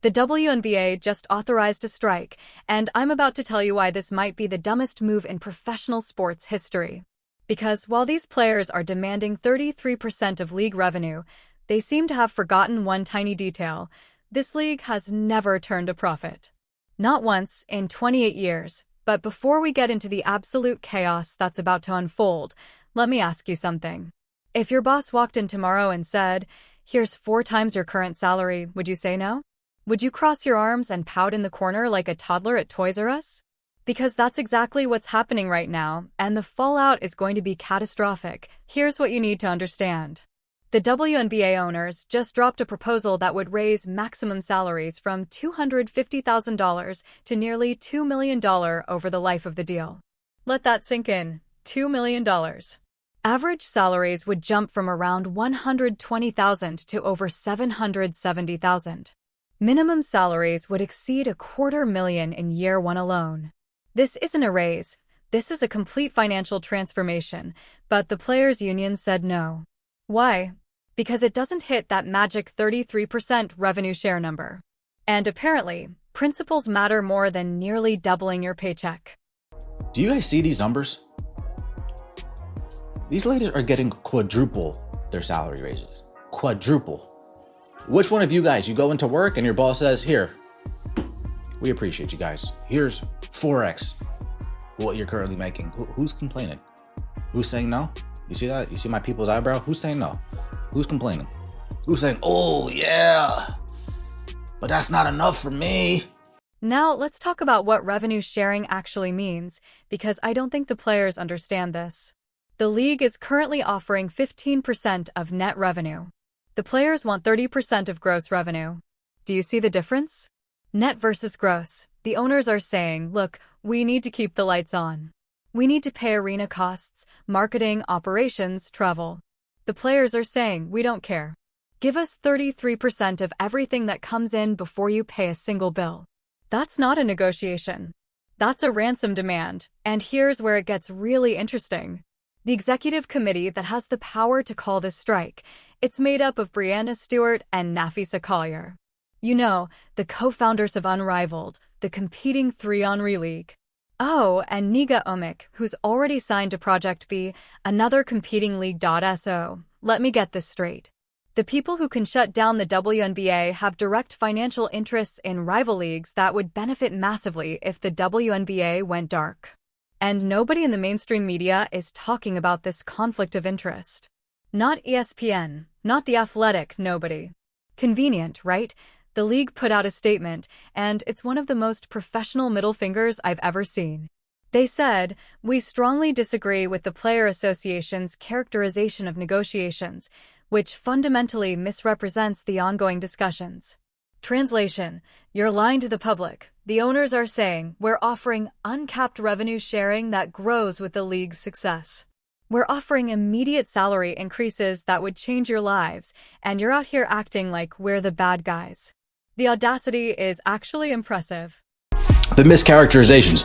The WNBA just authorized a strike, and I'm about to tell you why this might be the dumbest move in professional sports history. Because while these players are demanding 33% of league revenue, they seem to have forgotten one tiny detail. This league has never turned a profit. Not once in 28 years. But before we get into the absolute chaos that's about to unfold, let me ask you something. If your boss walked in tomorrow and said, "Here's 4 times your current salary," would you say no? Would you cross your arms and pout in the corner like a toddler at Toys R Us? Because that's exactly what's happening right now, and the fallout is going to be catastrophic. Here's what you need to understand. The WNBA owners just dropped a proposal that would raise maximum salaries from $250,000 to nearly $2 million over the life of the deal. Let that sink in. $2 million. Average salaries would jump from around $120,000 to over $770,000. Minimum salaries would exceed $250,000 in year one alone. This isn't a raise. This is a complete financial transformation, but the players' union said no. Why? Because it doesn't hit that magic 33% revenue share number. And apparently, principles matter more than nearly doubling your paycheck. Do you guys see these numbers? These ladies are getting quadruple their salary raises. Quadruple. Which one of you guys, you go into work and your boss says, "Here, we appreciate you guys. Here's 4x what you're currently making." Who's complaining? Who's saying no? You see that? You see my people's eyebrow? Who's saying no? Who's complaining? Who's saying, "Oh yeah, but that's not enough for me"? Now, let's talk about what revenue sharing actually means, because I don't think the players understand this. The league is currently offering 15% of net revenue. The players want 30% of gross revenue. Do you see the difference? Net versus gross. The owners are saying, look, we need to keep the lights on. We need to pay arena costs, marketing, operations, travel. The players are saying, we don't care. Give us 33% of everything that comes in before you pay a single bill. That's not a negotiation. That's a ransom demand. And here's where it gets really interesting. The executive committee that has the power to call this strike, it's made up of Brianna Stewart and Nafisa Collier. You know, the co-founders of Unrivaled, the competing 3-on-3 league. Oh, and Niga Omik, who's already signed to Project B, another competing league. So, let me get this straight. The people who can shut down the WNBA have direct financial interests in rival leagues that would benefit massively if the WNBA went dark. And nobody in the mainstream media is talking about this conflict of interest. Not ESPN, not The Athletic, nobody. Convenient, right? The league put out a statement, and it's one of the most professional middle fingers I've ever seen. They said, "We strongly disagree with the Player Association's characterization of negotiations, which fundamentally misrepresents the ongoing discussions." Translation: you're lying to the public. The owners are saying, we're offering uncapped revenue sharing that grows with the league's success. We're offering immediate salary increases that would change your lives, and you're out here acting like we're the bad guys. The audacity is actually impressive. The mischaracterizations.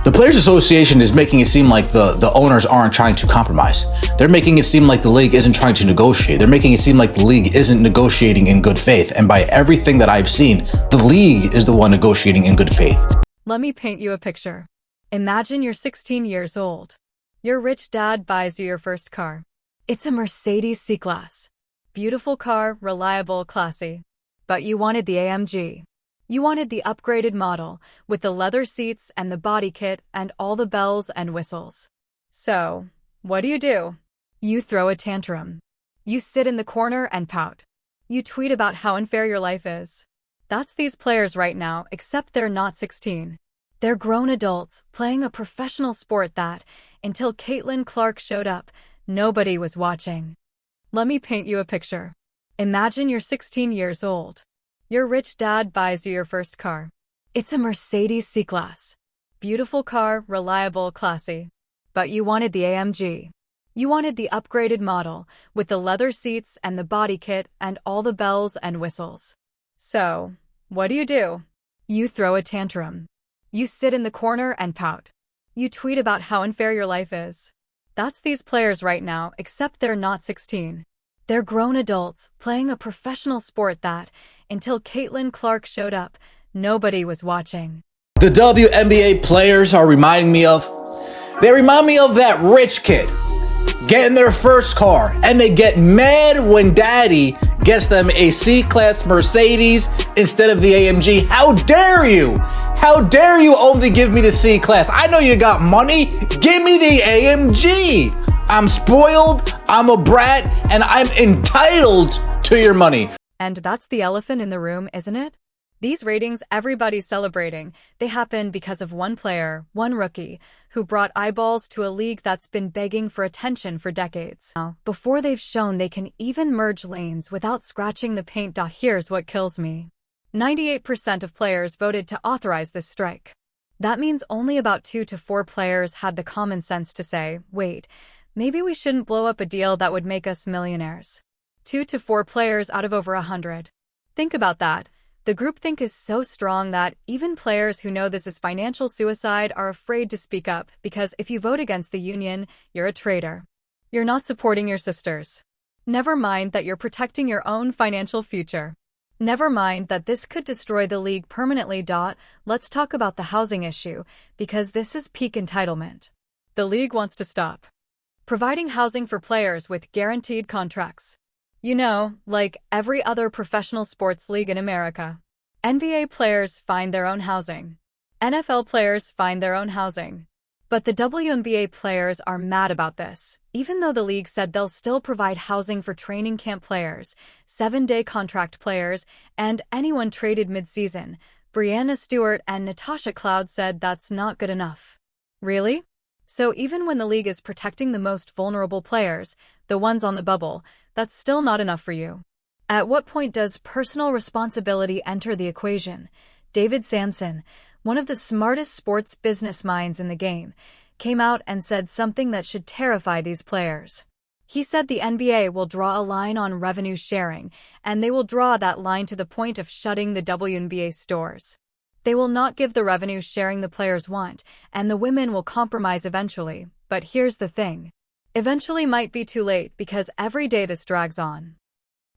The Players Association is making it seem like the owners aren't trying to compromise. They're making it seem like the league isn't trying to negotiate. They're making it seem like the league isn't negotiating in good faith. And by everything that I've seen, the league is the one negotiating in good faith. Let me paint you a picture. Imagine you're 16 years old. Your rich dad buys you your first car. It's a Mercedes C-Class. Beautiful car, reliable, classy. But you wanted the AMG. You wanted the upgraded model, with the leather seats and the body kit and all the bells and whistles. So, what do? You throw a tantrum. You sit in the corner and pout. You tweet about how unfair your life is. That's these players right now, except they're not 16. They're grown adults, playing a professional sport that, until Caitlin Clark showed up, nobody was watching. Let me paint you a picture. Imagine you're 16 years old. Your rich dad buys you your first car. It's a Mercedes C-Class. Beautiful car, reliable, classy. But you wanted the AMG. You wanted the upgraded model, with the leather seats and the body kit and all the bells and whistles. So, what do? You throw a tantrum. You sit in the corner and pout. You tweet about how unfair your life is. That's these players right now, except they're not 16. They're grown adults playing a professional sport that, until Caitlin Clark showed up, nobody was watching. The WNBA players they remind me of that rich kid getting their first car, and they get mad when daddy gets them a C-Class Mercedes instead of the AMG. How dare you? How dare you only give me the C-Class? I know you got money. Give me the AMG. I'm spoiled, I'm a brat, and I'm entitled to your money. And that's the elephant in the room, isn't it? These ratings everybody's celebrating, they happen because of one player, one rookie, who brought eyeballs to a league that's been begging for attention for decades. Now, before they've shown they can even merge lanes without scratching the paint. Here's what kills me. 98% of players voted to authorize this strike. That means only about 2 to 4 players had the common sense to say, wait, maybe we shouldn't blow up a deal that would make us millionaires. 2 to 4 players out of over 100. Think about that. The groupthink is so strong that even players who know this is financial suicide are afraid to speak up, because if you vote against the union, you're a traitor. You're not supporting your sisters. Never mind that you're protecting your own financial future. Never mind that this could destroy the league permanently. Let's talk about the housing issue, because this is peak entitlement. The league wants to stop providing housing for players with guaranteed contracts. You know, like every other professional sports league in America. NBA players find their own housing. NFL players find their own housing. But the WNBA players are mad about this, even though the league said they'll still provide housing for training camp players, 7-day contract players, and anyone traded mid-season. Breanna Stewart and Natasha Cloud said that's not good enough. Really? So even when the league is protecting the most vulnerable players, the ones on the bubble, that's still not enough for you. At what point does personal responsibility enter the equation? David Sampson, one of the smartest sports business minds in the game, came out and said something that should terrify these players. He said the NBA will draw a line on revenue sharing, and they will draw that line to the point of shutting the WNBA stores. They will not give the revenue sharing the players want, and the women will compromise eventually. But here's the thing. Eventually might be too late, because every day this drags on.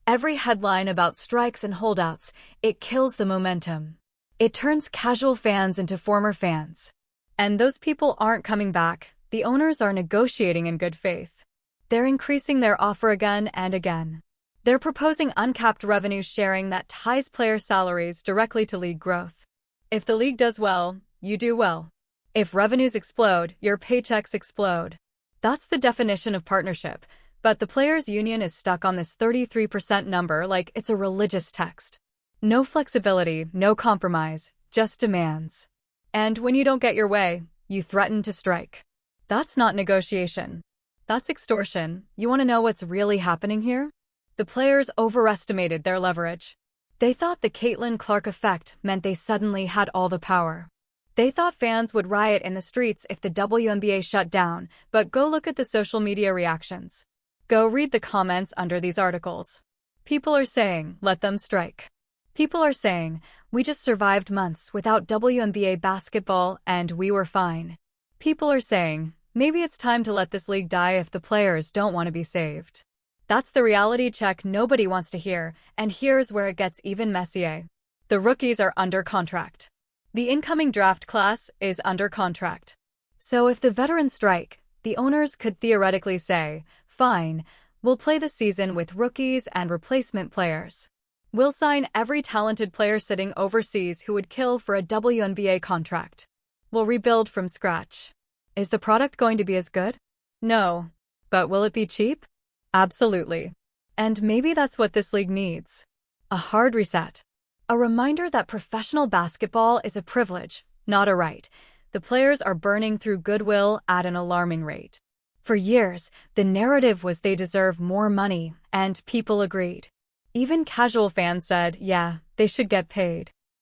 Every headline about strikes and holdouts, it kills the momentum. It turns casual fans into former fans. And those people aren't coming back. The owners are negotiating in good faith. They're increasing their offer again and again. They're proposing uncapped revenue sharing that ties player salaries directly to league growth. If the league does well, you do well. If revenues explode, your paychecks explode. That's the definition of partnership, but the players' union is stuck on this 33% number like it's a religious text. No flexibility, no compromise, just demands. And when you don't get your way, you threaten to strike. That's not negotiation. That's extortion. You want to know what's really happening here? The players overestimated their leverage. They thought the Caitlin Clark effect meant they suddenly had all the power. They thought fans would riot in the streets if the WNBA shut down, but go look at the social media reactions. Go read the comments under these articles. People are saying, let them strike. People are saying, we just survived months without WNBA basketball and we were fine. People are saying, maybe it's time to let this league die if the players don't want to be saved. That's the reality check nobody wants to hear, and here's where it gets even messier. The rookies are under contract. The incoming draft class is under contract. So if the veterans strike, the owners could theoretically say, fine, we'll play the season with rookies and replacement players. We'll sign every talented player sitting overseas who would kill for a WNBA contract. We'll rebuild from scratch. Is the product going to be as good? No. But will it be cheap? Absolutely. And maybe that's what this league needs. A hard reset. A reminder that professional basketball is a privilege, not a right. The players are burning through goodwill at an alarming rate. For years, the narrative was they deserve more money, and people agreed. Even casual fans said, yeah, they should get paid.